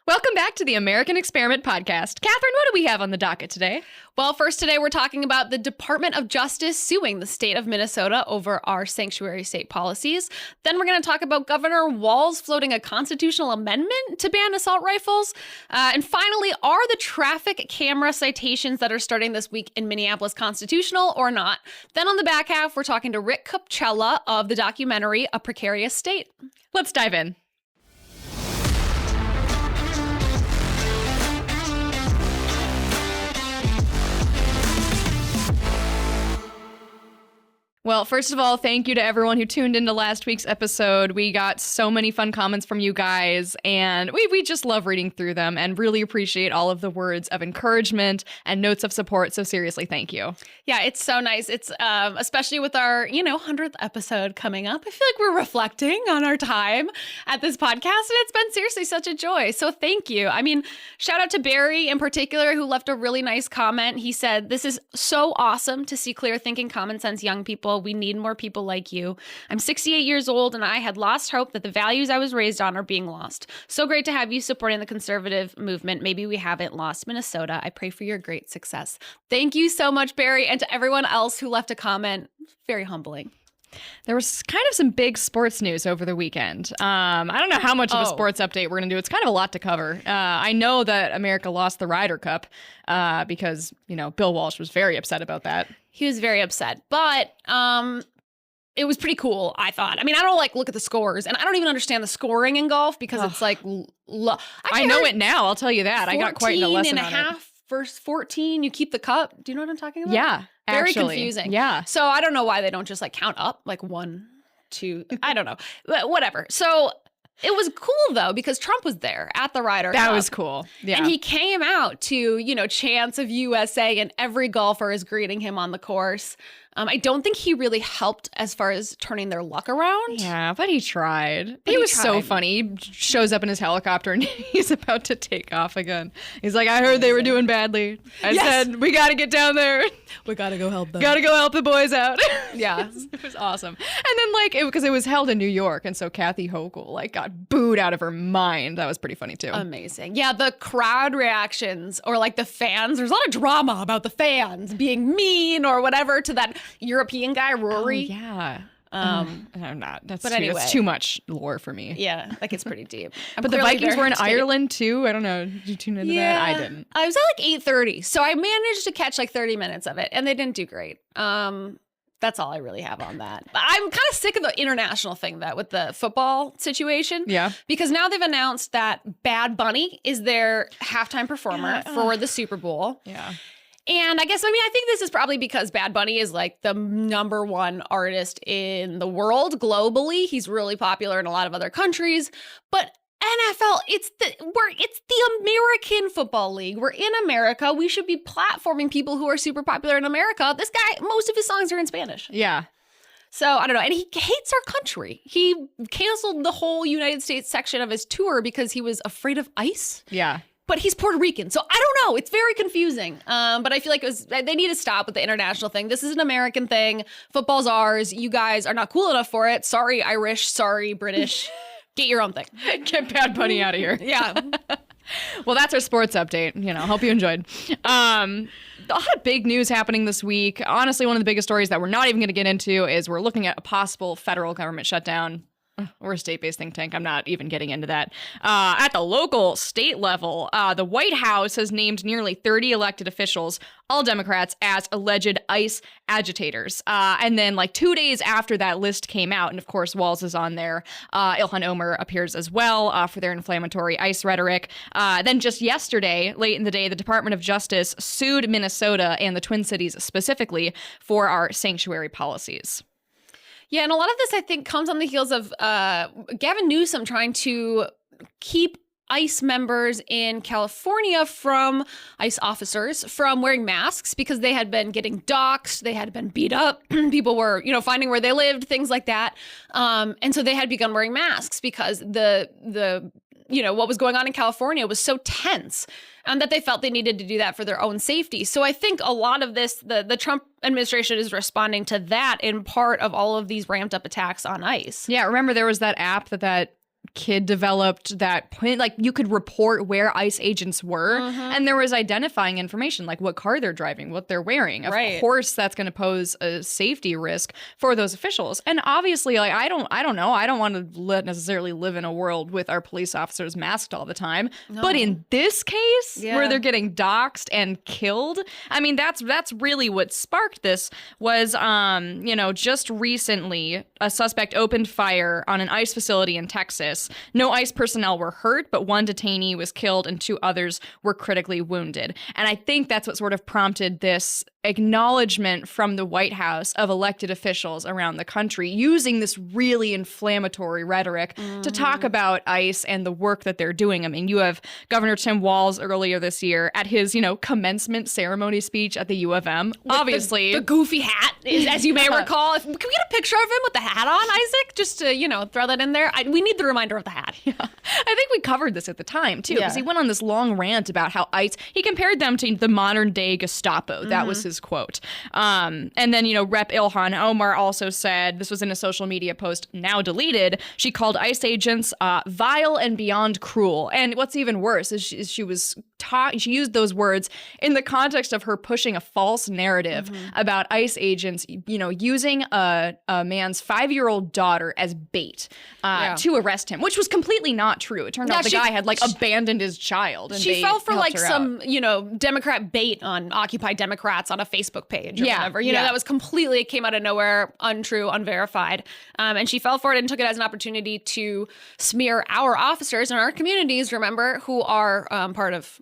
Welcome back to the American Experiment Podcast. Kathryn, what do we have on the docket today? Well, first today we're talking about the Department of Justice suing the state of Minnesota over our sanctuary state policies. Then we're going to talk about Governor Walz floating a constitutional amendment to ban assault rifles. And finally, are the traffic camera citations that are starting this week in Minneapolis constitutional or not? Then on the back half, we're talking to Rick Kupchella of the documentary A Precarious State. Let's dive in. Well, first of all, thank you to everyone who tuned into last week's episode. We got so many fun comments from you guys, and we just love reading through them and really appreciate all of the words of encouragement and notes of support. So seriously, thank you. Yeah, it's so nice. It's especially with our, 100th episode coming up. I feel like we're reflecting on our time at this podcast, and it's been seriously such a joy. So thank you. I mean, shout out to Barry in particular, who left a really nice comment. He said, "This is so awesome to see clear thinking, common sense young people. We need more people like you. I'm 68 years old and I had lost hope that the values I was raised on are being lost. So great to have you supporting the conservative movement. Maybe we haven't lost Minnesota. I pray for your great success." Thank you so much, Barry, and to everyone else who left a comment. Very humbling. There was kind of some big sports news over the weekend. I don't know how much of a sports update we're going to do. It's kind of a lot to cover. I know that America lost the Ryder Cup because, Bill Walsh was very upset about that. He was very upset, but it was pretty cool, I thought. I mean, I don't look at the scores, and I don't even understand the scoring in golf because it's like... I know it now, I'll tell you that. I got quite a lesson on it. 14.5 versus 14, you keep the cup. Do you know what I'm talking about? Yeah, Very actually. confusing. Yeah. So I don't know why they don't just count up, 1, 2, I don't know. But whatever. So it was cool, though, because Trump was there at the Ryder Cup. That was cool. Yeah. And he came out to, chants of USA, and every golfer is greeting him on the course. I don't think he really helped as far as turning their luck around. Yeah, but he tried. He was so funny. He shows up in his helicopter and he's about to take off again. He's like, "I heard they were doing badly. I said, we got to get down there. We got to go help them. Got to go help the boys out." Yeah. It was awesome. And then because it was held in New York, and so Kathy Hochul got booed out of her mind. That was pretty funny too. Amazing. Yeah, the crowd reactions or the fans. There's a lot of drama about the fans being mean or whatever to that European guy, Rory. Oh, yeah. I'm not. That's too much lore for me. Yeah, it's pretty deep. But the Vikings were in Ireland too. I don't know. Did you tune into that? I didn't. I was at 8:30, so I managed to catch 30 minutes of it, and they didn't do great. That's all I really have on that. But I'm kind of sick of the international thing, with the football situation. Yeah. Because now they've announced that Bad Bunny is their halftime performer for the Super Bowl. Yeah. And I think this is probably because Bad Bunny is the number one artist in the world globally. He's really popular in a lot of other countries. But NFL, it's the American Football League. We're in America. We should be platforming people who are super popular in America. This guy, most of his songs are in Spanish. Yeah. So I don't know. And he hates our country. He canceled the whole United States section of his tour because he was afraid of ICE. Yeah. But he's Puerto Rican, so I don't know. It's very confusing. But I feel like they need to stop with the international thing. This is an American thing. Football's ours. You guys are not cool enough for it. Sorry, Irish. Sorry, British. Get your own thing. Get Bad Bunny out of here. Yeah. Well, that's our sports update. Hope you enjoyed. A lot of big news happening this week. Honestly, one of the biggest stories that we're not even going to get into is we're looking at a possible federal government shutdown. Or a state-based think tank. I'm not even getting into that. At the local state level, the White House has named nearly 30 elected officials, all Democrats, as alleged ICE agitators. And then 2 days after that list came out, and of course Walz is on there, Ilhan Omar appears as well for their inflammatory ICE rhetoric. Then just yesterday, late in the day, the Department of Justice sued Minnesota and the Twin Cities specifically for our sanctuary policies. Yeah, and a lot of this, I think, comes on the heels of Gavin Newsom trying to keep ICE members in California ICE officers from wearing masks because they had been getting doxxed, they had been beat up, people were, finding where they lived, things like that. And so they had begun wearing masks because the what was going on in California was so tense. And that they felt they needed to do that for their own safety. So I think a lot of this, the Trump administration is responding to that in part of all of these ramped up attacks on ICE. Yeah, remember there was that app that kid developed that point, like you could report where ICE agents were, and there was identifying information like what car they're driving, what they're wearing. Of course, that's going to pose a safety risk for those officials. And obviously, like I don't know, I don't want to necessarily live in a world with our police officers masked all the time. No. But in this case, where they're getting doxxed and killed, I mean, that's really what sparked this. Was just recently a suspect opened fire on an ICE facility in Texas. No ICE personnel were hurt, but one detainee was killed and 2 others were critically wounded. And I think that's what sort of prompted this acknowledgement from the White House of elected officials around the country using this really inflammatory rhetoric to talk about ICE and the work that they're doing. I mean, you have Governor Tim Walz earlier this year at his, commencement ceremony speech at the U of M. With obviously, the goofy hat, as you may recall. Can we get a picture of him with the hat on, Isaac? Just to, throw that in there. We need the reminder of the hat. Yeah. I think we covered this at the time, too, because he went on this long rant about how ICE, he compared them to the modern day Gestapo. That was his quote. And then, Rep. Ilhan Omar also said, this was in a social media post now deleted, she called ICE agents vile and beyond cruel. And what's even worse is she used those words in the context of her pushing a false narrative about ICE agents, using a man's 5-year-old daughter as bait to arrest him, which was completely not true. It turned out the guy had abandoned his child. And she fell for some, Democrat bait on Occupy Democrats on a Facebook page or whatever. That was completely, it came out of nowhere, untrue, unverified. And she fell for it and took it as an opportunity to smear our officers in our communities, remember, who are part of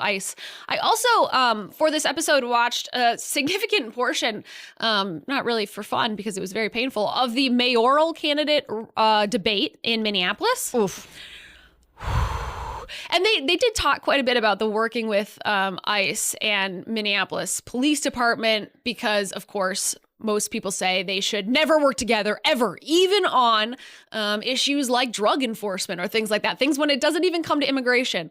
ICE. I also, for this episode, watched a significant portion, not really for fun because it was very painful, of the mayoral candidate debate in Minneapolis. Oof. And they did talk quite a bit about the working with ICE and Minneapolis Police Department because, of course, most people say they should never work together ever, even on issues like drug enforcement or things like that, things when it doesn't even come to immigration.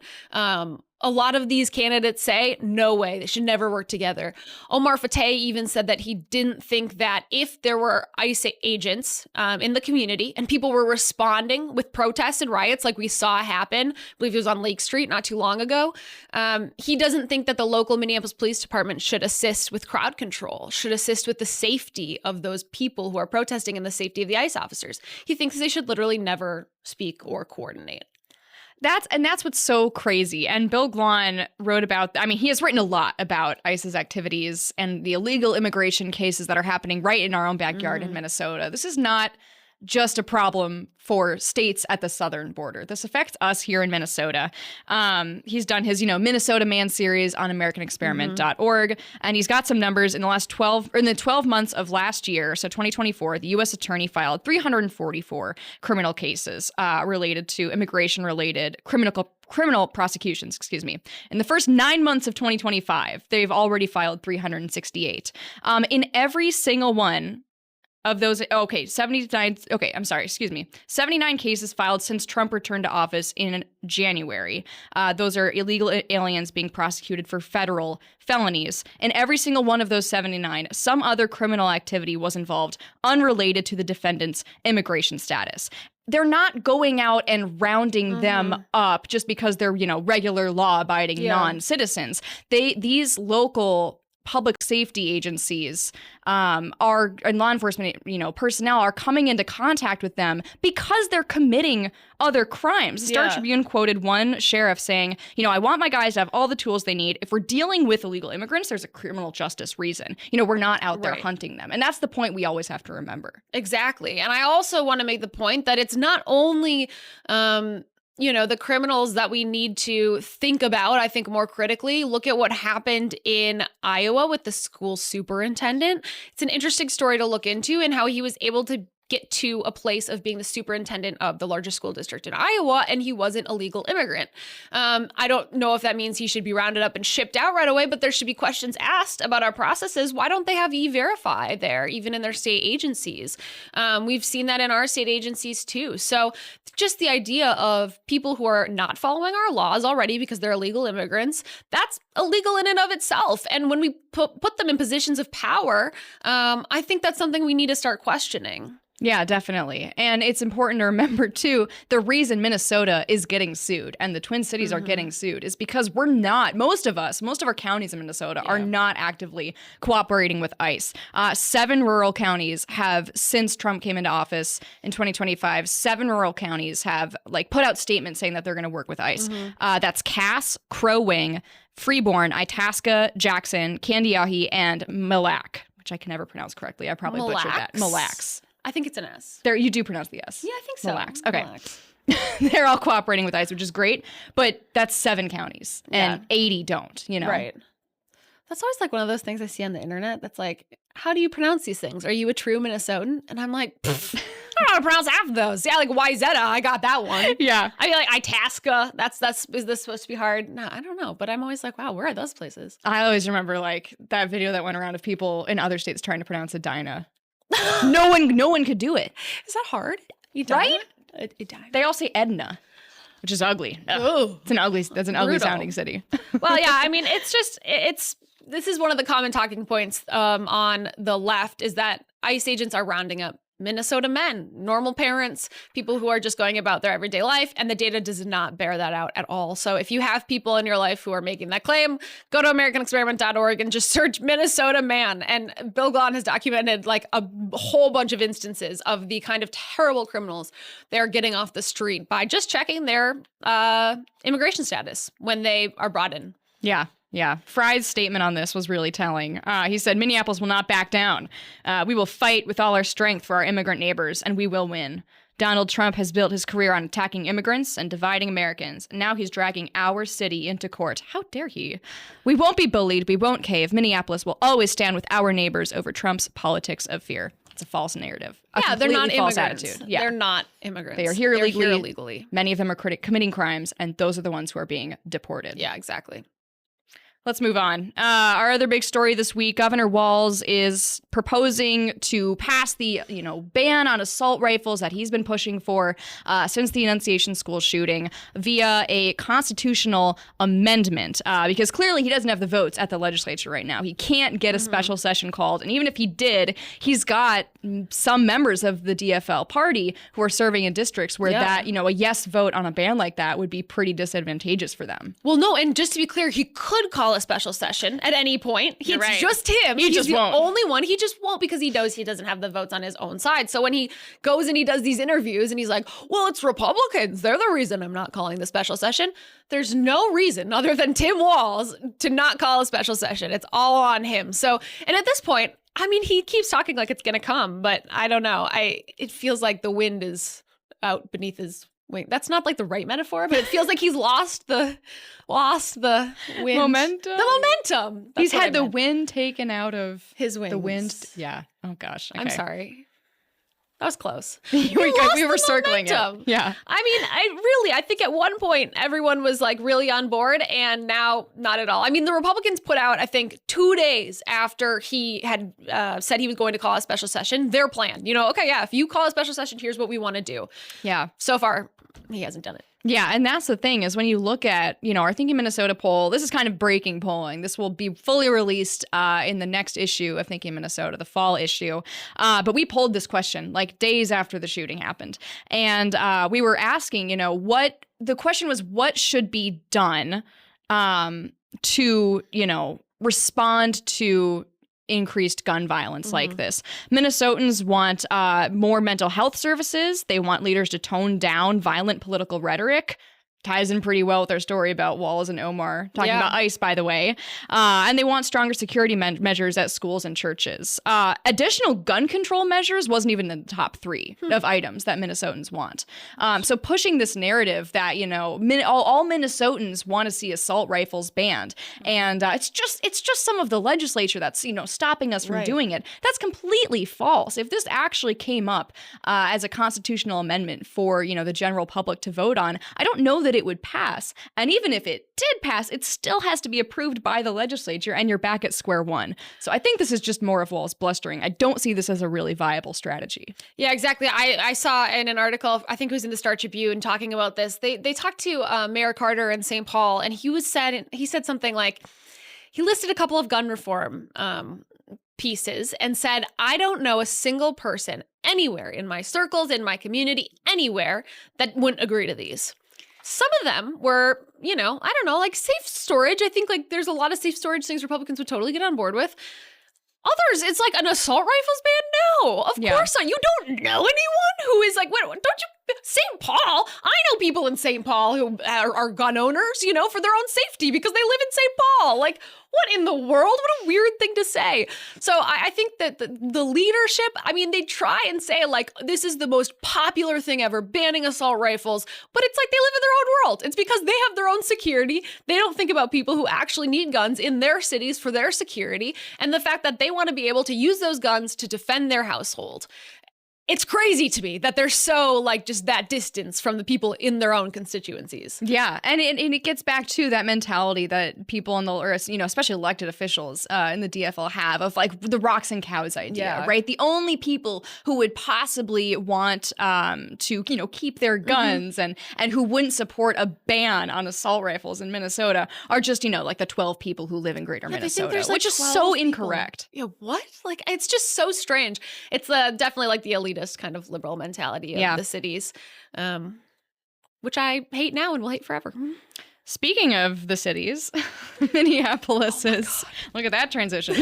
A lot of these candidates say, no way, they should never work together. Omar Fateh even said that he didn't think that if there were ICE agents in the community and people were responding with protests and riots like we saw happen, I believe it was on Lake Street not too long ago, he doesn't think that the local Minneapolis Police Department should assist with crowd control, should assist with the safety of those people who are protesting and the safety of the ICE officers. He thinks they should literally never speak or coordinate. That's what's so crazy. And Bill Glahn wrote about, he has written a lot about ICE's activities and the illegal immigration cases that are happening right in our own backyard in Minnesota. This is not just a problem for states at the southern border. This affects us here in Minnesota. He's done his, Minnesota Man series on AmericanExperiment.org, and he's got some numbers in the 12 months of last year, so 2024, the U.S. Attorney filed 344 criminal cases related to immigration-related criminal prosecutions, In the first 9 months of 2025, they've already filed 368. In every single one of those, 79 cases filed since Trump returned to office in January. Those are illegal aliens being prosecuted for federal felonies. In every single one of those 79, some other criminal activity was involved unrelated to the defendant's immigration status. They're not going out and rounding them up just because they're, regular law-abiding non-citizens. These local public safety agencies and law enforcement, personnel are coming into contact with them because they're committing other crimes. The Star Tribune quoted one sheriff saying, I want my guys to have all the tools they need. If we're dealing with illegal immigrants, there's a criminal justice reason. We're not out there hunting them. And that's the point we always have to remember. Exactly. And I also want to make the point that it's not only the criminals that we need to think about, I think more critically. Look at what happened in Iowa with the school superintendent. It's an interesting story to look into and how he was able to get to a place of being the superintendent of the largest school district in Iowa, and he wasn't a legal immigrant. I don't know if that means he should be rounded up and shipped out right away, but there should be questions asked about our processes. Why don't they have E-Verify there, even in their state agencies? We've seen that in our state agencies too. So just the idea of people who are not following our laws already because they're illegal immigrants, that's illegal in and of itself. And when we put them in positions of power, I think that's something we need to start questioning. Yeah, definitely. And it's important to remember, too, the reason Minnesota is getting sued and the Twin Cities are getting sued is because most of our counties in Minnesota are not actively cooperating with ICE. 7 rural counties have, since Trump came into office in 2025, 7 rural counties have put out statements saying that they're going to work with ICE. That's Cass, Crow Wing, Freeborn, Itasca, Jackson, Candiahi, and Mille Lacs, which I can never pronounce correctly. I probably butchered that. Mille Lacs. I think it's an S. There, you do pronounce the S. Yeah, I think so. Mille Lacs. Okay. They're all cooperating with ICE, which is great, but that's 7 counties and 80 don't, Right. That's always one of those things I see on the internet that's how do you pronounce these things? Are you a true Minnesotan? And I'm like, I don't know how to pronounce half of those. Yeah, Wyzetta, I got that one. Yeah. I mean, Itasca, is this supposed to be hard? No, I don't know. But I'm always wow, where are those places? I always remember that video that went around of people in other states trying to pronounce Edina. No one could do it. Is that hard? Right? Edina. They all say Edna, which is ugly. That's an ugly sounding city. Well, yeah, I mean, this is one of the common talking points on the left is that ICE agents are rounding up Minnesota men, normal parents, people who are just going about their everyday life, and the data does not bear that out at all. So if you have people in your life who are making that claim, go to AmericanExperiment.org and just search Minnesota man. And Bill Glahn has documented a whole bunch of instances of the kind of terrible criminals they're getting off the street by just checking their immigration status when they are brought in. Yeah. Yeah. Fry's statement on this was really telling. He said, Minneapolis will not back down. We will fight with all our strength for our immigrant neighbors, and we will win. Donald Trump has built his career on attacking immigrants and dividing Americans. And now he's dragging our city into court. How dare he? We won't be bullied. We won't cave. Minneapolis will always stand with our neighbors over Trump's politics of fear. It's a false narrative. Yeah, they're not false immigrants. Attitude. Yeah. They're not immigrants. They are here illegally. Many of them are committing crimes, and those are the ones who are being deported. Yeah, exactly. Let's move on. Our other big story this week, Governor Walz is proposing to pass the, ban on assault rifles that he's been pushing for since the Annunciation School shooting via a constitutional amendment, because clearly he doesn't have the votes at the legislature right now. He can't get a special session called. And even if he did, he's got some members of the DFL party who are serving in districts where that, a yes vote on a ban like that would be pretty disadvantageous for them. Well, no, and just to be clear, he could call a special session at any point. It's right. just him. He's just the won't. only one. He just won't because he knows he doesn't have the votes on his own side. So when he goes and he does these interviews and he's like, well, it's Republicans. They're the reason I'm not calling the special session. There's no reason other than Tim Walz to not call a special session. It's all on him. So, and at this point, I mean, he keeps talking like it's going to come, but I don't know. It feels like the wind is out beneath his wing. That's not the right metaphor, but it feels like he's lost the wind. Momentum? The momentum. He's had the wind taken out of his wings. The wind. Yeah. Oh, gosh. Okay. I'm sorry. That was close. we were circling it. Yeah. I mean, I think at one point everyone was really on board and now not at all. I mean, the Republicans put out, I think 2 days after he had said he was going to call a special session, their plan. Okay, yeah, if you call a special session, here's what we want to do. Yeah. So far, he hasn't done it. Yeah, and that's the thing is when you look at, our Thinking Minnesota poll, this is kind of breaking polling. This will be fully released in the next issue of Thinking Minnesota, the fall issue. But we polled this question days after the shooting happened. And we were asking, the question was what should be done to, respond to increased gun violence like this. Minnesotans want more mental health services. They want leaders to tone down violent political rhetoric. Ties in pretty well with our story about Walz and Omar talking about ICE, by the way. And they want stronger security measures at schools and churches. Additional gun control measures wasn't even in the top 3 of items that Minnesotans want. So pushing this narrative that, all Minnesotans want to see assault rifles banned. And it's just some of the legislature that's, stopping us from doing it. That's completely false. If this actually came up as a constitutional amendment for, the general public to vote on, I don't know that it would pass. And even if it did pass, it still has to be approved by the legislature and you're back at square one. So I think this is just more of Walz blustering. I don't see this as a really viable strategy. Yeah, exactly. I saw in an article, I think it was in the Star Tribune, talking about this. They talked to Mayor Carter in St. Paul, and he said something like, he listed a couple of gun reform pieces and said, I don't know a single person anywhere in my circles, in my community, anywhere that wouldn't agree to these. Some of them were, I don't know, like safe storage. I think like there's a lot of safe storage things Republicans would totally get on board with. Others, it's like an assault rifles ban? No, of course not. You don't know anyone who is like, wait, don't you? St. Paul? I know people in St. Paul who are gun owners, for their own safety because they live in St. Paul. Like, what in the world? What a weird thing to say. So I think that the leadership, they try and say like, this is the most popular thing ever, banning assault rifles, but it's like they live in their own world. It's because they have their own security. They don't think about people who actually need guns in their cities for their security. And the fact that they want to be able to use those guns to defend their household. It's crazy to me that they're so like just that distance from the people in their own constituencies. Yeah. And it gets back to that mentality that people in the, or, especially elected officials in the DFL have of like the rocks and cows idea, right? The only people who would possibly want to, keep their guns and who wouldn't support a ban on assault rifles in Minnesota are just, like the 12 people who live in greater Minnesota, like which is so incorrect. Yeah, what? Like, it's just so strange. It's definitely like the elitist kind of liberal mentality of the cities, which I hate now and will hate forever. Speaking of the cities, Minneapolis is, look at that transition.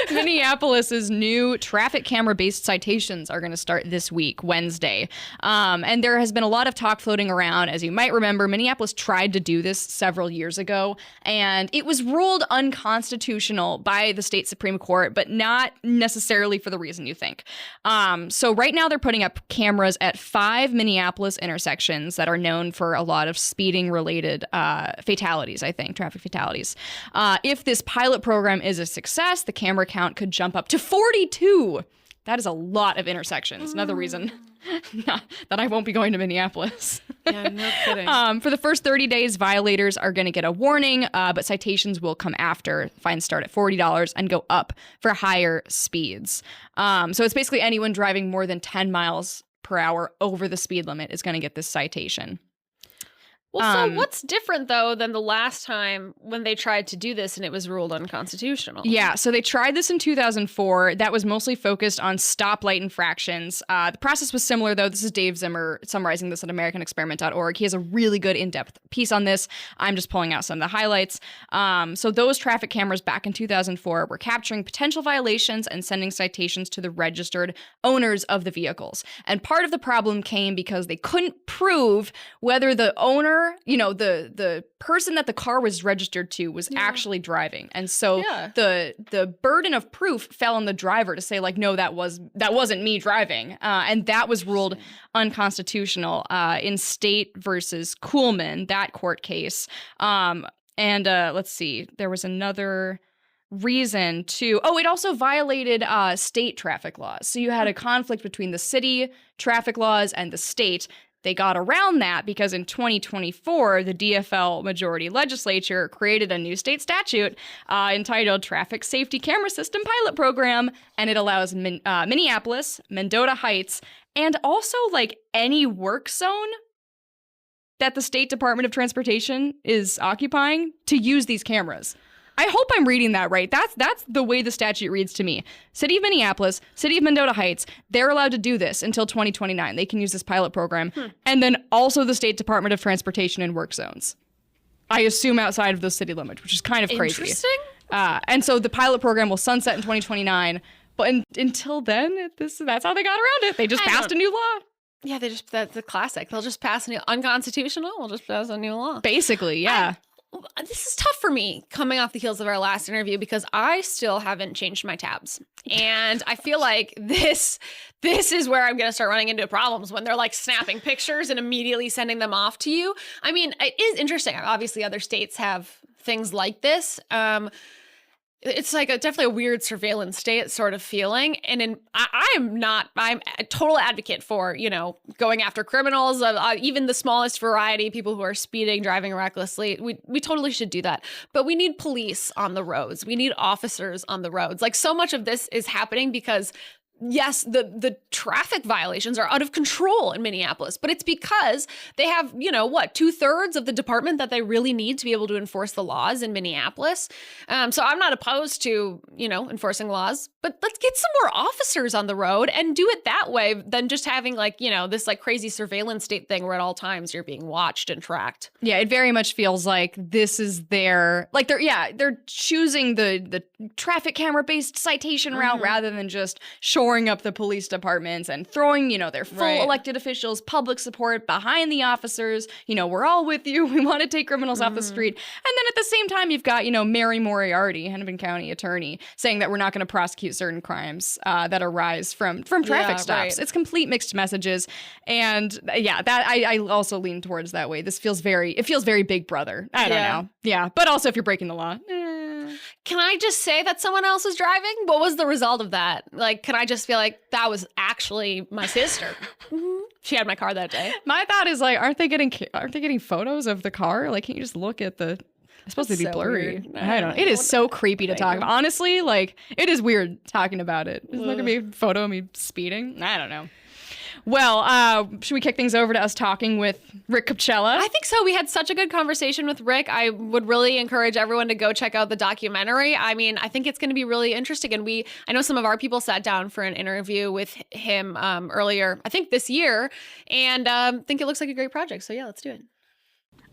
Minneapolis's new traffic camera-based citations are going to start this week, Wednesday. And there has been a lot of talk floating around. As you might remember, Minneapolis tried to do this several years ago, and it was ruled unconstitutional by the state Supreme Court, but not necessarily for the reason you think. So right now they're putting up cameras at 5 Minneapolis intersections that are known for a lot of speeding-related fatalities, I think, traffic fatalities. If this pilot program is a success, the camera count could jump up to 42. That is a lot of intersections. Another reason that I won't be going to Minneapolis. Yeah, no kidding. For the first 30 days, violators are going to get a warning, but citations will come after. Fines start at $40 and go up for higher speeds. So it's basically anyone driving more than 10 miles per hour over the speed limit is going to get this citation. Well, so what's different, though, than the last time when they tried to do this and it was ruled unconstitutional? Yeah, so they tried this in 2004. That was mostly focused on stoplight infractions. The process was similar, though. This is Dave Zimmer summarizing this at AmericanExperiment.org. He has a really good in-depth piece on this. I'm just pulling out some of the highlights. So those traffic cameras back in 2004 were capturing potential violations and sending citations to the registered owners of the vehicles. And part of the problem came because they couldn't prove whether the owner, the person that the car was registered to was actually driving. And so the burden of proof fell on the driver to say, like, no, that wasn't me driving. And that was ruled unconstitutional in State versus Kuhlman, that court case. Let's see, there was another reason to, it also violated state traffic laws. So you had a conflict between the city traffic laws and the state. They got around that because in 2024, the DFL majority legislature created a new state statute entitled Traffic Safety Camera System Pilot Program, and it allows Minneapolis, Mendota Heights, and also like any work zone that the State Department of Transportation is occupying to use these cameras. I hope I'm reading that right. That's the way the statute reads to me. City of Minneapolis, City of Mendota Heights, they're allowed to do this until 2029. They can use this pilot program. And then also the State Department of Transportation and work zones. I assume outside of the city limits, which is kind of crazy. Interesting. And so the pilot program will sunset in 2029. But until then, that's how they got around it. They just passed a new law. Yeah, that's the classic. They'll just pass unconstitutional. We'll just pass a new law. Basically, yeah. This is tough for me coming off the heels of our last interview because I still haven't changed my tabs. And I feel like this is where I'm going to start running into problems when they're like snapping pictures and immediately sending them off to you. I mean, it is interesting. Obviously, other states have things like this. It's like definitely a weird surveillance state sort of feeling. And I'm a total advocate for, going after criminals, even the smallest variety, people who are speeding, driving recklessly. We totally should do that. But we need police on the roads. We need officers on the roads. Like so much of this is happening because yes, the traffic violations are out of control in Minneapolis, but it's because they have, 2/3 of the department that they really need to be able to enforce the laws in Minneapolis. So I'm not opposed to, enforcing laws, but let's get some more officers on the road and do it that way than just having this crazy surveillance state thing where at all times you're being watched and tracked. Yeah, it very much feels like this is they're choosing the traffic camera based citation route rather than just shoring up the police departments and throwing, their full elected officials, public support behind the officers. We're all with you. We want to take criminals off the street. And then at the same time, you've got, Mary Moriarty, Hennepin County attorney, saying that we're not going to prosecute certain crimes that arise from traffic stops. Right. It's complete mixed messages. And that I also lean towards that way. This feels very Big Brother. I don't know. Yeah. But also if you're breaking the law. Can I just say that someone else was driving? What was the result of that? Can I just feel like that was actually my sister? She had my car that day. My thought is aren't they getting photos of the car? Can't you just look at the? It's supposed to be blurry. I don't know. It is so creepy to talk about. Honestly, it is weird talking about it. Is there gonna be a photo of me speeding? I don't know. Well, should we kick things over to us talking with Rick Kupchella? I think so. We had such a good conversation with Rick. I would really encourage everyone to go check out the documentary. I mean, I think it's going to be really interesting. And I know some of our people sat down for an interview with him earlier, I think this year, and think it looks like a great project. So yeah, let's do it.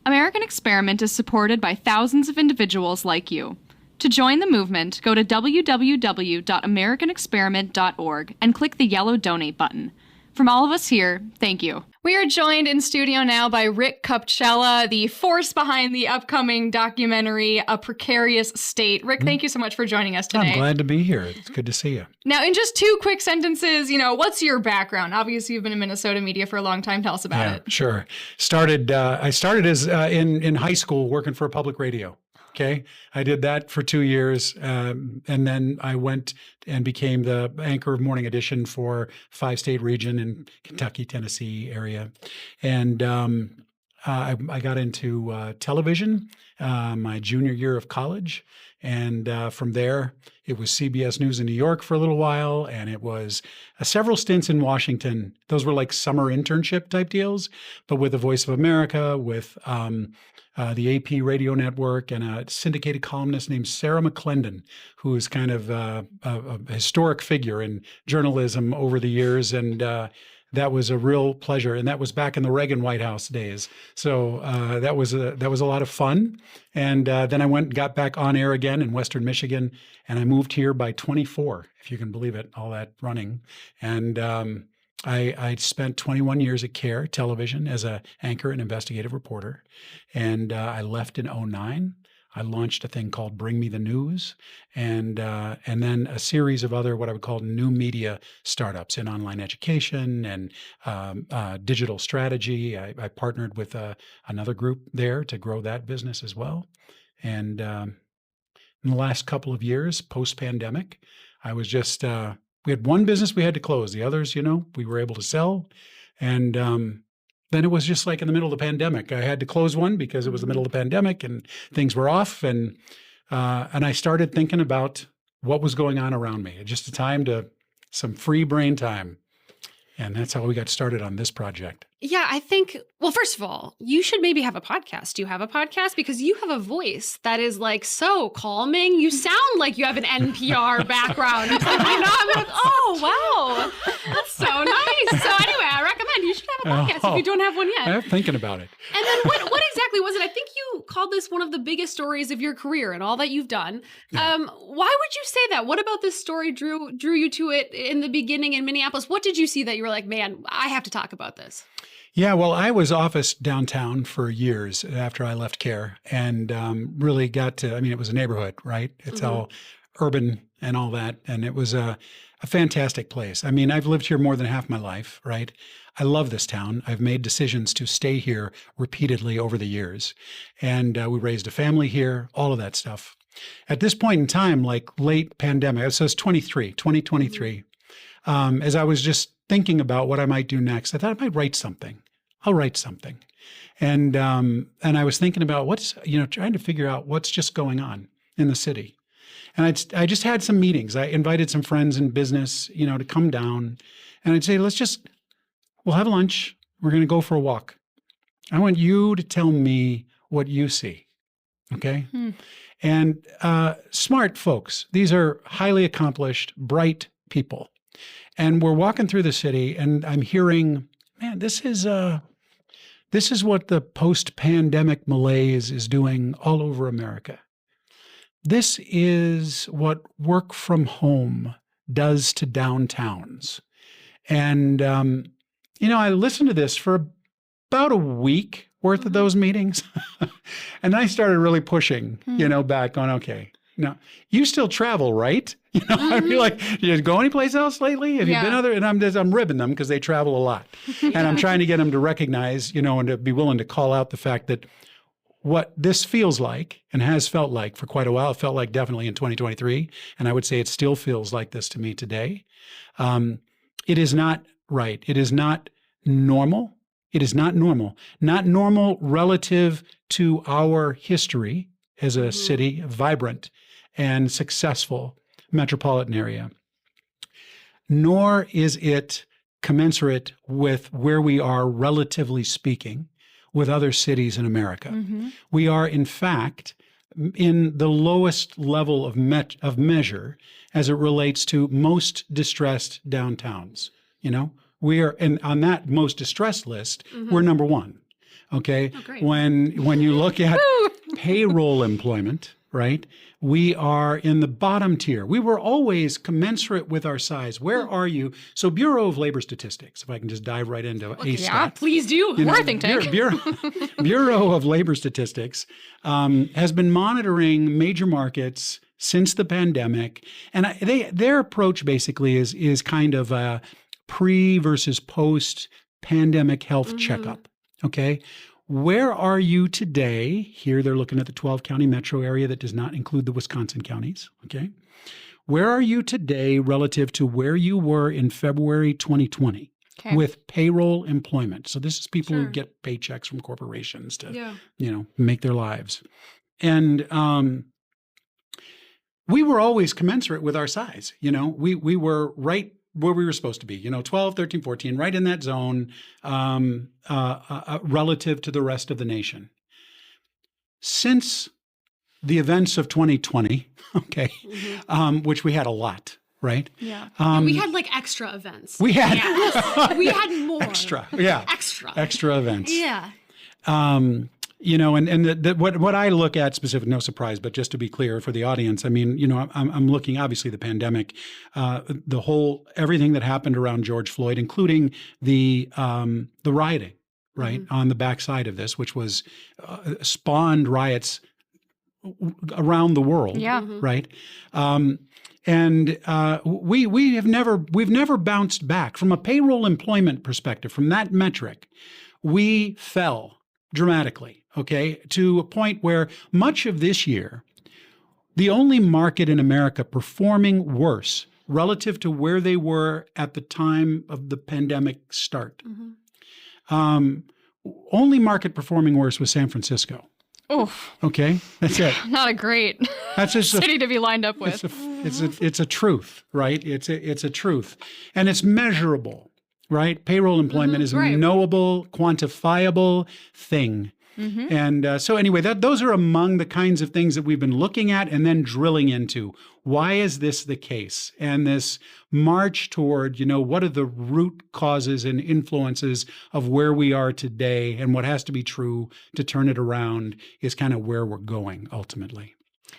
American Experiment is supported by thousands of individuals like you. To join the movement, go to www.americanexperiment.org and click the yellow donate button. From all of us here, thank you. We are joined in studio now by Rick Kupchella, the force behind the upcoming documentary, A Precarious State. Rick, thank you so much for joining us today. I'm glad to be here. It's good to see you. Now, in just 2 quick sentences, what's your background? Obviously, you've been in Minnesota media for a long time. Tell us about it. Sure. I started as in high school working for a public radio. Okay. I did that for 2 years. And then I went and became the anchor of Morning Edition for 5-state region in Kentucky, Tennessee area. And I got into television my junior year of college. And from there, it was CBS News in New York for a little while. And it was several stints in Washington. Those were like summer internship type deals, but with the Voice of America, with the AP radio network, and a syndicated columnist named Sarah McClendon, who is kind of a historic figure in journalism over the years. And that was a real pleasure. And that was back in the Reagan White House days. So that was a lot of fun. And then I went and got back on air again in Western Michigan. And I moved here by 24, if you can believe it, all that running. And I spent 21 years at CARE Television as an anchor and investigative reporter. And I left in 2009. I launched a thing called Bring Me the News, and then a series of other what I would call new media startups in online education and digital strategy. I partnered with another group there to grow that business as well. And in the last couple of years, post-pandemic, I was just we had one business we had to close. The others, we were able to sell. And then it was just like in the middle of the pandemic. I had to close one because it was the middle of the pandemic and things were off. And I started thinking about what was going on around me. Just some free brain time. And that's how we got started on this project. Yeah, I think, well, first of all, you should maybe have a podcast. Do you have a podcast? Because you have a voice that is so calming. You sound like you have an NPR background. It's I'm like, oh, wow, that's so nice. So anyway, I recommend you should have a podcast if you don't have one yet. I'm thinking about it. And then what exactly was it? I think you called this one of the biggest stories of your career and all that you've done. Yeah. Why would you say that? What about this story drew you to it in the beginning in Minneapolis? What did you see that you were like, man, I have to talk about this? Yeah, well, I was office downtown for years after I left CARE and really got to, it was a neighborhood, right? It's all urban and all that. And it was a fantastic place. I've lived here more than half my life, right? I love this town. I've made decisions to stay here repeatedly over the years. And we raised a family here, all of that stuff. At this point in time, like late pandemic, so it's 2023, as I was just thinking about what I might do next, I thought I might write something. I'll write something. And I was thinking about trying to figure out what's just going on in the city. And I just had some meetings. I invited some friends in business, to come down. And I'd say, we'll have lunch. We're going to go for a walk. I want you to tell me what you see. Okay? And smart folks. These are highly accomplished, bright people. And we're walking through the city, and I'm hearing, man, this is what the post-pandemic malaise is doing all over America. This is what work from home does to downtowns. And, I listened to this for about a week worth of those meetings. And I started really pushing, back on, okay, now you still travel, right? I feel like, you go anyplace else lately? Have you been other? And I'm ribbing them because they travel a lot. And I'm trying to get them to recognize, and to be willing to call out the fact that what this feels like and has felt like for quite a while, it felt like definitely in 2023. And I would say it still feels like this to me today. It is not right. It is not normal. It is not normal. Not normal relative to our history as a city, vibrant and successful metropolitan area. Nor is it commensurate with where we are, relatively speaking, with other cities in America. We are, in fact, in the lowest level of measure as it relates to most distressed downtowns. We are, and on that most distressed list, we're number one. Okay. Oh, great. When you look at payroll employment, right, we are in the bottom tier. We were always commensurate with our size. Where are you? So Bureau of Labor Statistics, if I can just dive right into a stat. Please do. We're a think tank. Bureau of Labor Statistics has been monitoring major markets since the pandemic. And their approach basically is kind of a pre versus post pandemic health checkup. Okay. Where are you today? Here they're looking at the 12-county metro area that does not include the Wisconsin counties. Okay. Where are you today relative to where you were in February 2020 with payroll employment? So this is people who get paychecks from corporations to, make their lives. And we were always commensurate with our size. We were right where we were supposed to be, 12, 13, 14, right in that zone relative to the rest of the nation. Since the events of 2020, which we had a lot, right? Yeah. We had extra events. We had we had more. Extra events. Yeah. What I look at specific, no surprise, but just to be clear for the audience, I mean, I'm looking, obviously, the pandemic, everything that happened around George Floyd, including the rioting, right, on the backside of this, which was spawned riots around the world, right? We've never bounced back from a payroll employment perspective. From that metric, we fell dramatically. Okay, to a point where much of this year, the only market in America performing worse relative to where they were at the time of the pandemic start, only market performing worse was San Francisco. Oof. Okay, that's it. Not a great city to be lined up with. It's a truth, right? It's a truth, and it's measurable, right? Payroll employment is a knowable, quantifiable thing. And so anyway, those are among the kinds of things that we've been looking at and then drilling into. Why is this the case? And this march toward, what are the root causes and influences of where we are today and what has to be true to turn it around is kind of where we're going ultimately.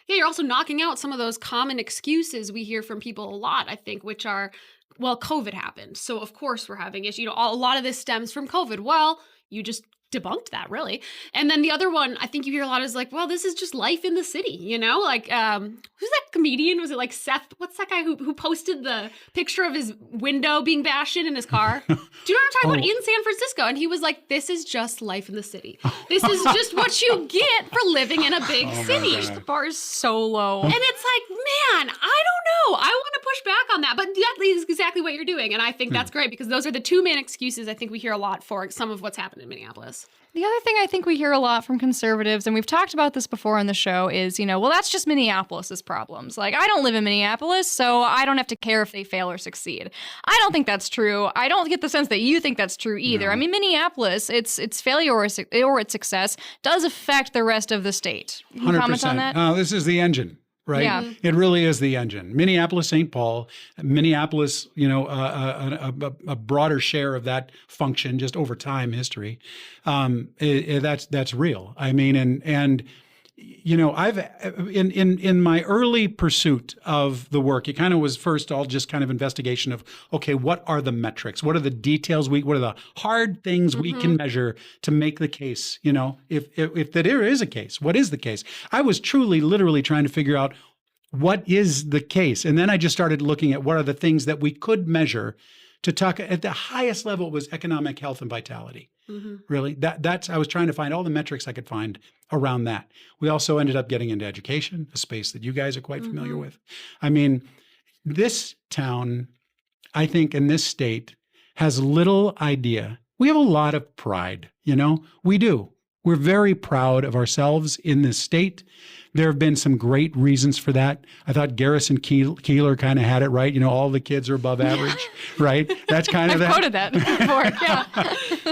Yeah, you're also knocking out some of those common excuses we hear from people a lot, I think, which are, well, COVID happened, so of course we're having issues. A lot of this stems from COVID. Well, you just debunked that, really. And then the other one I think you hear a lot is well, this is just life in the city, who's that comedian? Was it Seth? What's that guy who posted the picture of his window being bashed in his car? Do you know what I'm talking about? In San Francisco. And he was like, this is just life in the city. This is just what you get for living in a big city. The bar is so low. And it's man, I don't know. I want to push back on that. But that is exactly what you're doing. And I think that's great because those are the two main excuses I think we hear a lot for some of what's happened in Minneapolis. Minneapolis? The other thing I think we hear a lot from conservatives, and we've talked about this before on the show, is, well, that's just Minneapolis's problems. Like, I don't live in Minneapolis, so I don't have to care if they fail or succeed. I don't think that's true. I don't get the sense that you think that's true either. No. I mean, Minneapolis, its failure or its success does affect the rest of the state. Can you 100%. comment on that? This is the engine. Right? Yeah. It really is the engine. Minneapolis, St. Paul, Minneapolis, a broader share of that function just over time history. That's real. I mean, and I've in my early pursuit of the work, it kind of was first all just kind of investigation of, okay, what are the metrics? What are the details? What are the hard things we can measure to make the case? If there is a case, what is the case? I was truly, literally trying to figure out what is the case. And then I just started looking at what are the things that we could measure to talk at the highest level was economic health and vitality. Really, that's I was trying to find all the metrics I could find around that. We also ended up getting into education, a space that you guys are quite familiar with. I mean, this town, I think, in this state has little idea. We have a lot of pride, we do. We're very proud of ourselves in this state. There have been some great reasons for that. I thought Garrison Keillor kind of had it right. All the kids are above average, right? That's kind of I've quoted that before. Yeah.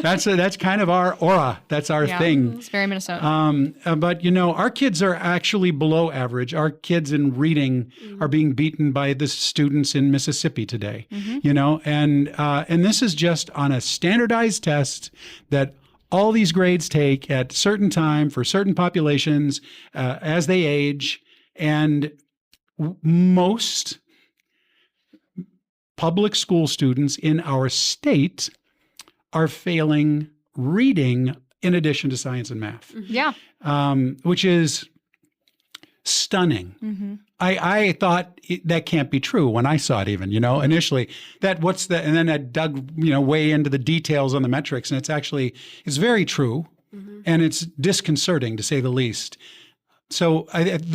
That's kind of our aura. That's our thing. It's very Minnesota. But our kids are actually below average. Our kids in reading are being beaten by the students in Mississippi today. And this is just on a standardized test that all these grades take at certain time for certain populations as they age, and most public school students in our state are failing reading in addition to science and math. Yeah. Which is stunning. I thought that can't be true when I saw it even, initially. And then I dug, way into the details on the metrics, and it's very true, and it's disconcerting to say the least. So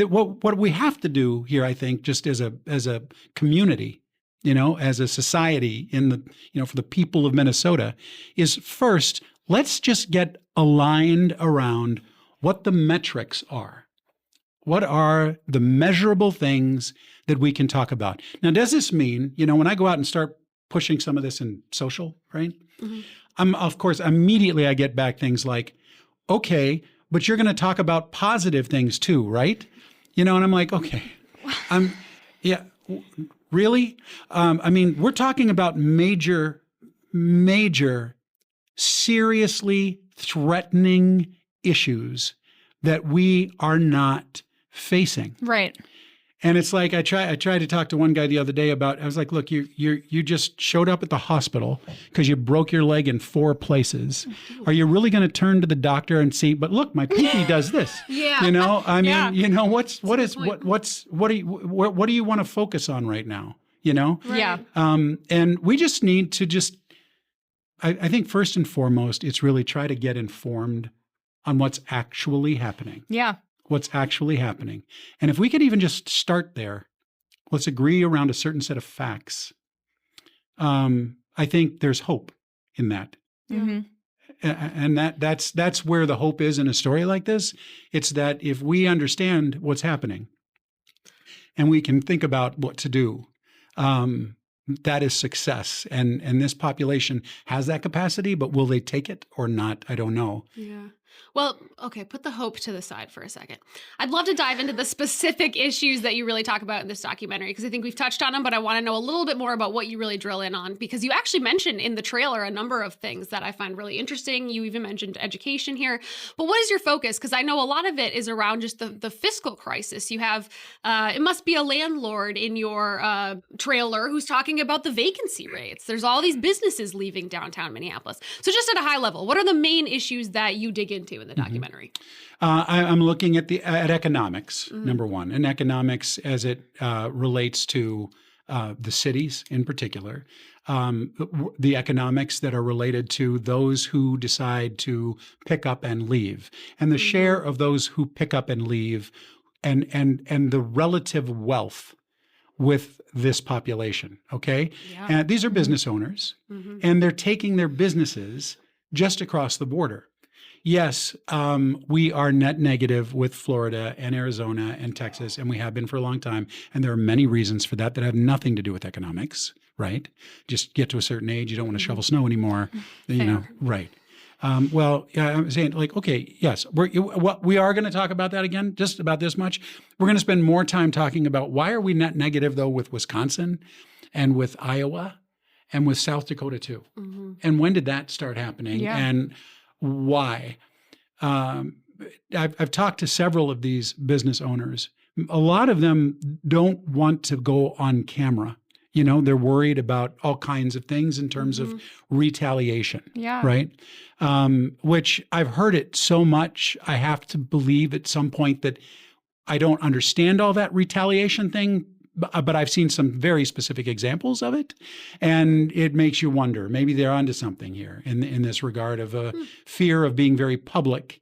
what we have to do here, I think, just as a community, as a society for the people of Minnesota, is first, let's just get aligned around what the metrics are. What are the measurable things that we can talk about? Now, does this mean, when I go out and start pushing some of this in social, right? Of course, immediately I get back things like, okay, but you're going to talk about positive things too, right? And I'm like, okay, really? We're talking about major, seriously threatening issues that we are not facing. Right. And it's like I tried to talk to one guy the other day about, I was like, look, you just showed up at the hospital because you broke your leg in 4 places. Are you really going to turn to the doctor and see, but look, my pinky does this. Yeah. What do you want to focus on right now? Yeah. And we just need to I think first and foremost, it's really try to get informed on what's actually happening. Yeah. What's actually happening. And if we could even just start there, let's agree around a certain set of facts. I think there's hope in that. And that's where the hope is in a story like this. It's that if we understand what's happening and we can think about what to do, that is success. And this population has that capacity, but will they take it or not? I don't know. Yeah. Well, okay, put the hope to the side for a second. I'd love to dive into the specific issues that you really talk about in this documentary, because I think we've touched on them, but I want to know a little bit more about what you really drill in on, because you actually mentioned in the trailer a number of things that I find really interesting. You even mentioned education here. But what is your focus? Because I know a lot of it is around just the fiscal crisis. You have, it must be a landlord in your trailer who's talking about the vacancy rates. There's all these businesses leaving downtown Minneapolis. So just at a high level, what are the main issues that you dig into in the documentary? I'm looking at economics, number one, and economics as it relates to the cities in particular, the economics that are related to those who decide to pick up and leave, and the share of those who pick up and leave, and the relative wealth with this population. Okay, and these are business owners, and they're taking their businesses just across the border. Yes, we are net negative with Florida and Arizona and Texas, and we have been for a long time. And there are many reasons for that have nothing to do with economics, right? Just get to a certain age, you don't want to shovel snow anymore, you know, right. Yeah, I'm saying like, okay, yes, we are going to talk about that again, just about this much. We're going to spend more time talking about why are we net negative though with Wisconsin and with Iowa and with South Dakota too. And when did that start happening and why? I've talked to several of these business owners. A lot of them don't want to go on camera. You know, they're worried about all kinds of things in terms of retaliation. Yeah. Right. Which I've heard it so much, I have to believe at some point that I don't understand all that retaliation thing, but I've seen some very specific examples of it. And it makes you wonder, maybe they're onto something here in this regard of a fear of being very public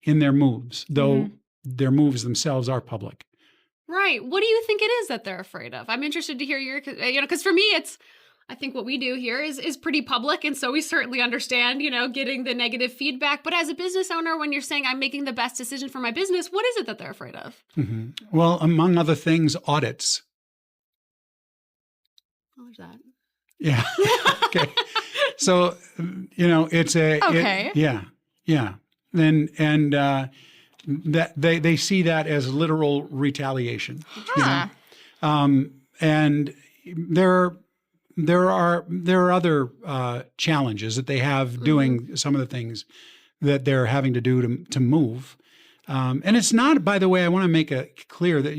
in their moves, though their moves themselves are public. Right. What do you think it is that they're afraid of? I'm interested to hear your, because for me, I think what we do here is pretty public. And so we certainly understand, getting the negative feedback. But as a business owner, when you're saying I'm making the best decision for my business, what is it that they're afraid of? Well, among other things, audits. What was that? Yeah. Okay. So, it's okay. Yeah. That they see that as literal retaliation. And there are other challenges that they have doing some of the things that they're having to do to move. And it's not, by the way, I want to make it clear that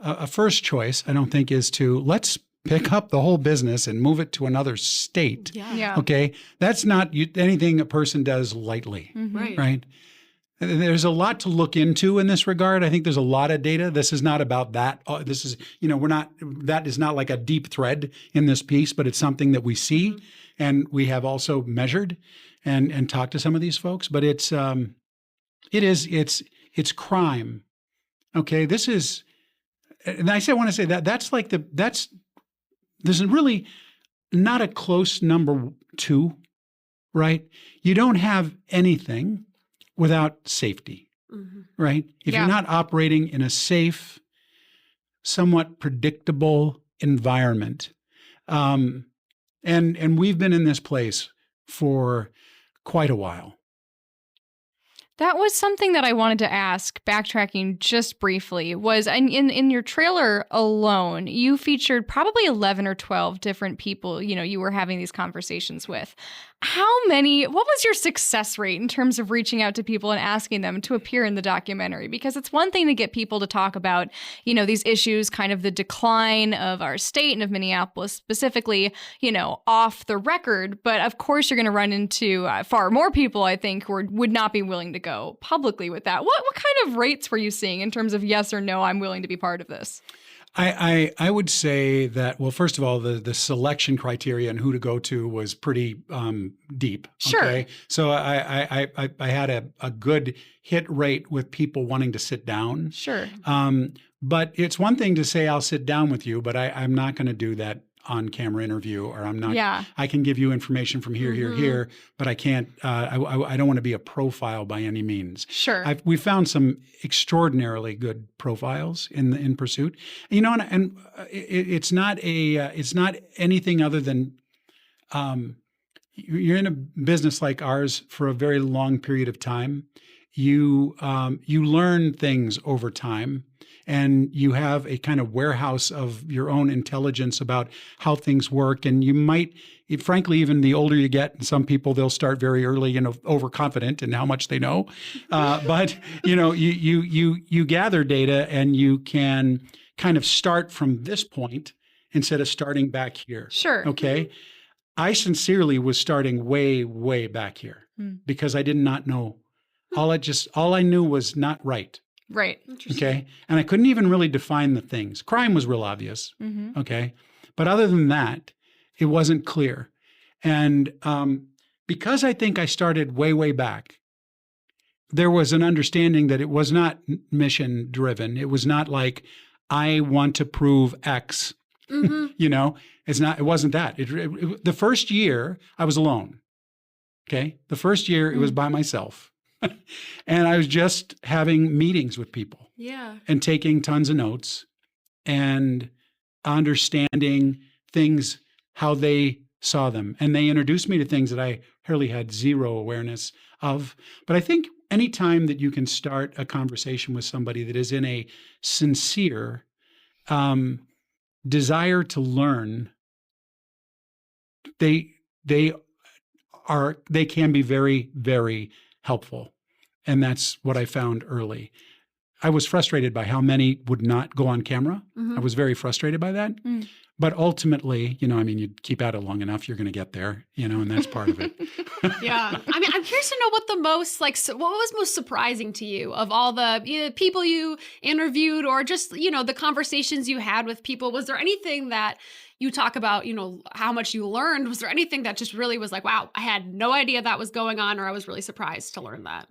a first choice, I don't think, is to let's pick up the whole business and move it to another state. Yeah. Okay. That's not anything a person does lightly. Right. There's a lot to look into in this regard. I think there's a lot of data. This is not about that. This is, that is not like a deep thread in this piece, but it's something that we see and we have also measured and talked to some of these folks. But it's crime. Okay. This is, and I want to say that there's really not a close number two, right? You don't have anything without safety, right? If you're not operating in a safe, somewhat predictable environment, and we've been in this place for quite a while. That was something that I wanted to ask, backtracking just briefly, was in your trailer alone, you featured probably 11 or 12 different people, you were having these conversations with. What was your success rate in terms of reaching out to people and asking them to appear in the documentary? Because it's one thing to get people to talk about, these issues, kind of the decline of our state and of Minneapolis specifically, off the record. But of course, you're going to run into far more people, I think, who would not be willing to go publicly with that. What kind of rates were you seeing in terms of yes or no, I'm willing to be part of this? I would say that, well, first of all, the selection criteria and who to go to was pretty deep. Sure. Okay? So I had a good hit rate with people wanting to sit down. Sure. But it's one thing to say, I'll sit down with you, but I'm not going to do that on-camera interview, or I'm not. Yeah. I can give you information from here, but I can't. I don't want to be a profile by any means. Sure. We found some extraordinarily good profiles in Pursuit. And it's not anything other than you're in a business like ours for a very long period of time. You learn things over time. And you have a kind of warehouse of your own intelligence about how things work. And you might, frankly, even the older you get, and some people, they'll start very early, overconfident in how much they know. But, you gather data and you can kind of start from this point instead of starting back here. Sure. Okay. I sincerely was starting way, way back here because I did not know. All I knew was not right. Right. Okay. And I couldn't even really define the things. Crime was real obvious. Okay. But other than that, it wasn't clear. And because I think I started way, way back, there was an understanding that it was not mission driven. It was not like, I want to prove X. It wasn't that. The first year I was alone. Okay. The first year it was by myself. And I was just having meetings with people and taking tons of notes and understanding things, how they saw them. And they introduced me to things that I really had zero awareness of. But I think anytime that you can start a conversation with somebody that is in a sincere desire to learn, they can be very, very helpful. And that's what I found early. I was frustrated by how many would not go on camera. I was very frustrated by that. But ultimately, you keep at it long enough, you're going to get there, and that's part of it. Yeah. I mean, I'm curious to know what the most, what was most surprising to you of all the people you interviewed or just, the conversations you had with people. Was there anything that you talk about, how much you learned? Was there anything that just really was like, wow, I had no idea that was going on, or I was really surprised to learn that?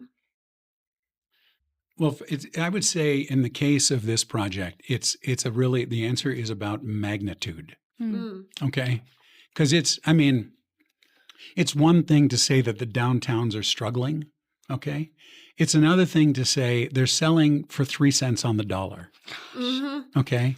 Well, I would say in the case of this project, the answer is about magnitude. Okay? Because it's one thing to say that the downtowns are struggling. Okay? It's another thing to say they're selling for 3 cents on the dollar. Okay?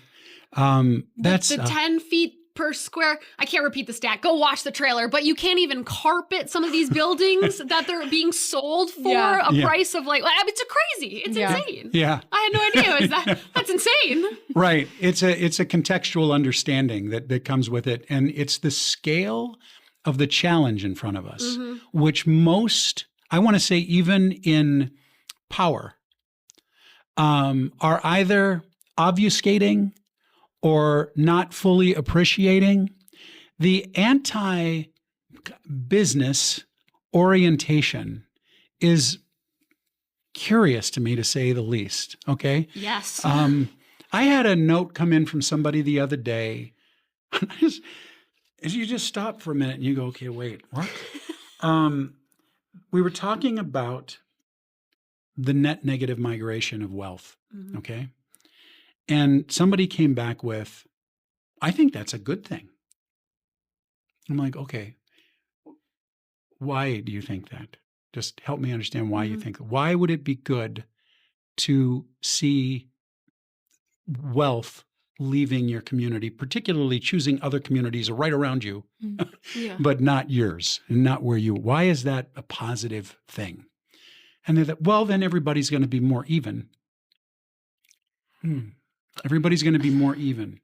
That's the 10 feet per square. I can't repeat the stat. Go watch the trailer. But you can't even carpet some of these buildings that they're being sold for a price of it's crazy. It's insane. Yeah. I had no idea. That's insane. Right. It's a contextual understanding that comes with it. And it's the scale of the challenge in front of us, which I want to say even in power, are either obfuscating or not fully appreciating the anti-business orientation is curious to me, to say the least. Okay? Yes. I had a note come in from somebody the other day. You just stop for a minute and you go, okay, wait, what? We were talking about the net negative migration of wealth. Okay? And somebody came back with, I think that's a good thing. I'm like, okay, why do you think that? Just help me understand why you think that. Why would it be good to see wealth leaving your community, particularly choosing other communities right around you, but not yours and not where you? Why is that a positive thing? And they're like, well, then everybody's going to be more even. Everybody's going to be more even.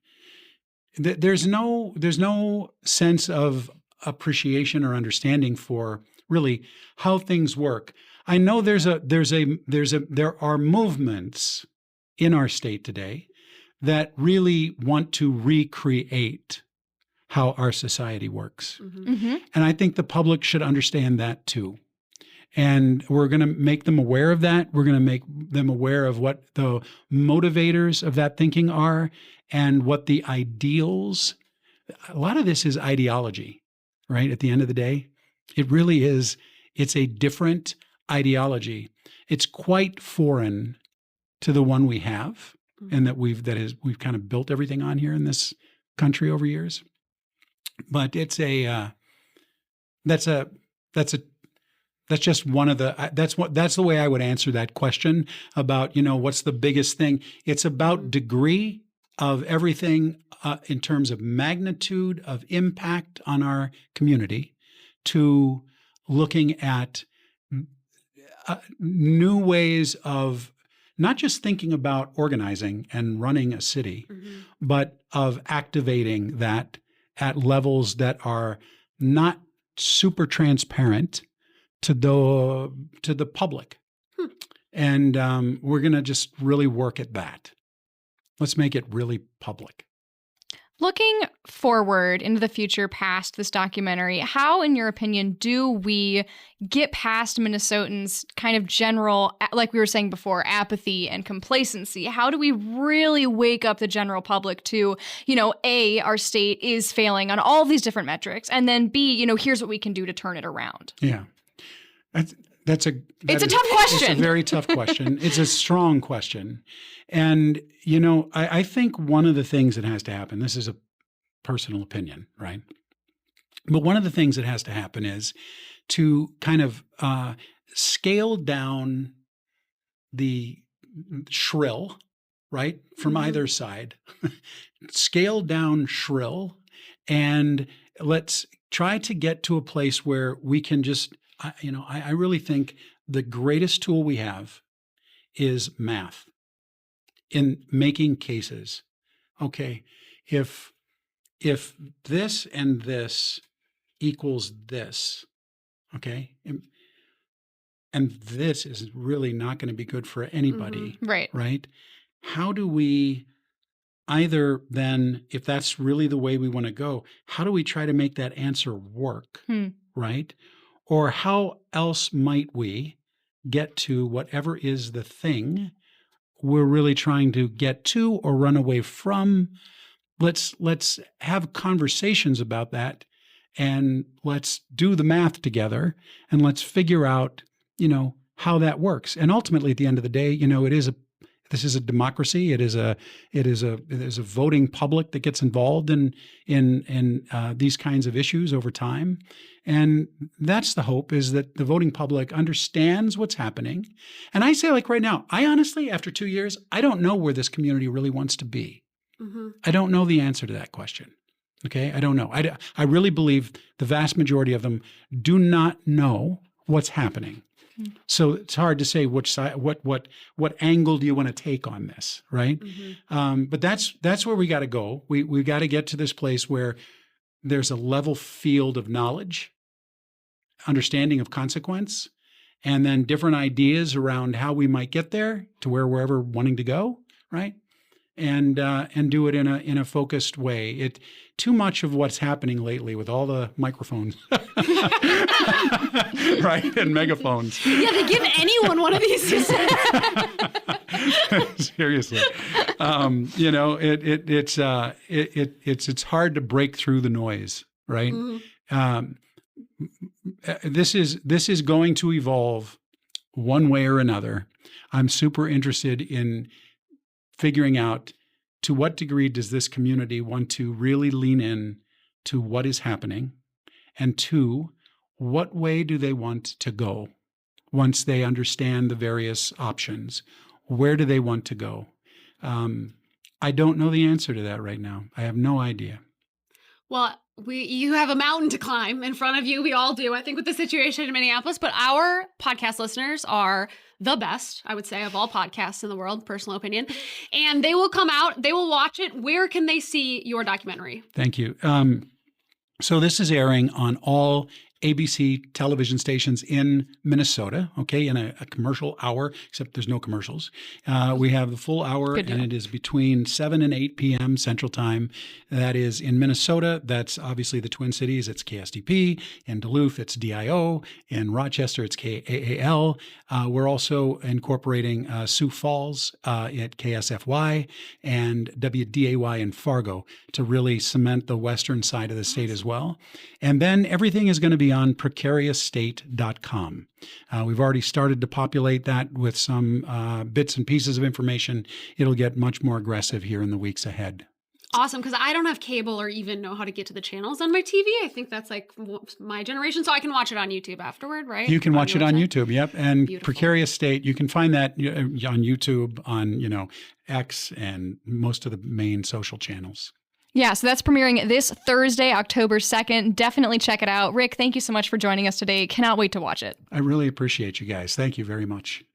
There's no sense of appreciation or understanding for really how things work. I know there are movements in our state today that really want to recreate how our society works. And I think the public should understand that too. And we're going to make them aware of that. We're going to make them aware of what the motivators of that thinking are and what the ideals. A lot of this is ideology, right? At the end of the day, it really is. It's a different ideology. It's quite foreign to the one we have, and that we've kind of built everything on here in this country over years. But it's that's just one of the, that's the way I would answer that question about, what's the biggest thing? It's about degree of everything in terms of magnitude of impact on our community, to looking at new ways of not just thinking about organizing and running a city, but of activating that at levels that are not super transparent to the public. And we're going to just really work at that. Let's make it really public. Looking forward into the future past this documentary, how, in your opinion, do we get past Minnesotans' kind of general, like we were saying before, apathy and complacency? How do we really wake up the general public to, A, our state is failing on all these different metrics, and then B, here's what we can do to turn it around? Yeah. It's a tough question. It's a very tough question. It's a strong question. And, I think one of the things that has to happen, this is a personal opinion, right? But one of the things that has to happen is to kind of scale down the shrill, right, from either side, scale down shrill, and let's try to get to a place where we can just, I really think the greatest tool we have is math in making cases. Okay, if this and this equals this, okay, and this is really not going to be good for anybody, right? How do we either then, if that's really the way we want to go, how do we try to make that answer work, right? Or how else might we get to whatever is the thing we're really trying to get to or run away from? Let's have conversations about that, and let's do the math together, and let's figure out, how that works. And ultimately, at the end of the day, this is a democracy. It is a voting public that gets involved in these kinds of issues over time. And that's the hope, is that the voting public understands what's happening. And I say, like right now, I honestly, after 2 years, I don't know where this community really wants to be. I don't know the answer to that question. Okay, I don't know. I really believe the vast majority of them do not know what's happening. So it's hard to say which side, what angle do you want to take on this, right? But that's where we got to go. We got to get to this place where there's a level field of knowledge, understanding of consequence, and then different ideas around how we might get there to where we're ever wanting to go, right? And do it in a focused way. Too much of what's happening lately with all the microphones, right, and megaphones. Yeah, they give anyone one of these. Seriously, it's hard to break through the noise, right? This is going to evolve one way or another. I'm super interested in figuring out, to what degree does this community want to really lean in to what is happening, and two, what way do they want to go once they understand the various options? Where do they want to go? I don't know the answer to that right now. I have no idea. Well, you have a mountain to climb in front of you. We all do, I think, with the situation in Minneapolis. But our podcast listeners are the best, I would say, of all podcasts in the world, personal opinion. And they will come out, they will watch it. Where can they see your documentary? Thank you. So this is airing on all ABC television stations in Minnesota, okay, in a commercial hour, except there's no commercials. We have the full hour, and it is between 7 and 8 p.m. Central Time. That is in Minnesota. That's obviously the Twin Cities. It's KSDP. In Duluth, it's DIO. In Rochester, it's KAAL. We're also incorporating Sioux Falls at KSFY and WDAY in Fargo to really cement the western side of the state as well. And then everything is going to be on precariousstate.com. We've already started to populate that with some bits and pieces of information. It'll get much more aggressive here in the weeks ahead. Awesome, because I don't have cable or even know how to get to the channels on my TV. I think that's like my generation, so I can watch it on YouTube afterward, right? You can watch it on YouTube, yep. And Beautiful. Precarious State, you can find that on YouTube, on X, and most of the main social channels. Yeah, so that's premiering this Thursday, October 2nd. Definitely check it out. Rick, thank you so much for joining us today. Cannot wait to watch it. I really appreciate you guys. Thank you very much.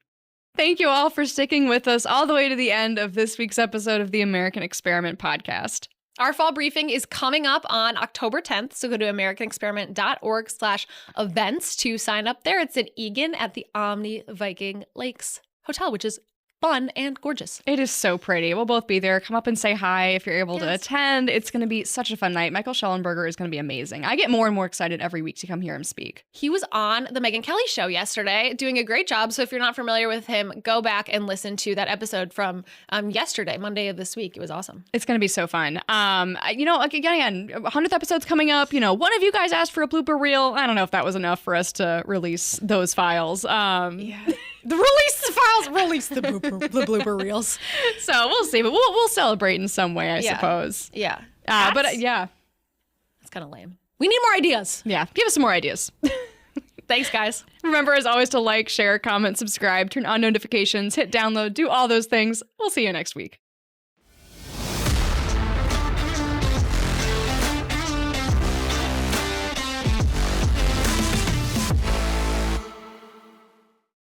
Thank you all for sticking with us all the way to the end of this week's episode of the American Experiment podcast. Our fall briefing is coming up on October 10th, so go to americanexperiment.org/events to sign up there. It's in Eagan at the Omni Viking Lakes Hotel, which is fun and gorgeous. It is so pretty. We'll both be there. Come up and say hi if you're able to attend. It's going to be such a fun night. Michael Schellenberger is going to be amazing. I get more and more excited every week to come hear him speak. He was on the Megyn Kelly show yesterday, doing a great job. So if you're not familiar with him, go back and listen to that episode from yesterday, Monday of this week. It was awesome. It's going to be so fun. Again, 100th episode's coming up. One of you guys asked for a blooper reel. I don't know if that was enough for us to release those files. Release the blooper reels. So we'll see, but we'll celebrate in some way, I suppose. Yeah. That's kind of lame. We need more ideas. Yeah. Give us some more ideas. Thanks, guys. Remember, as always, to like, share, comment, subscribe, turn on notifications, hit download, do all those things. We'll see you next week.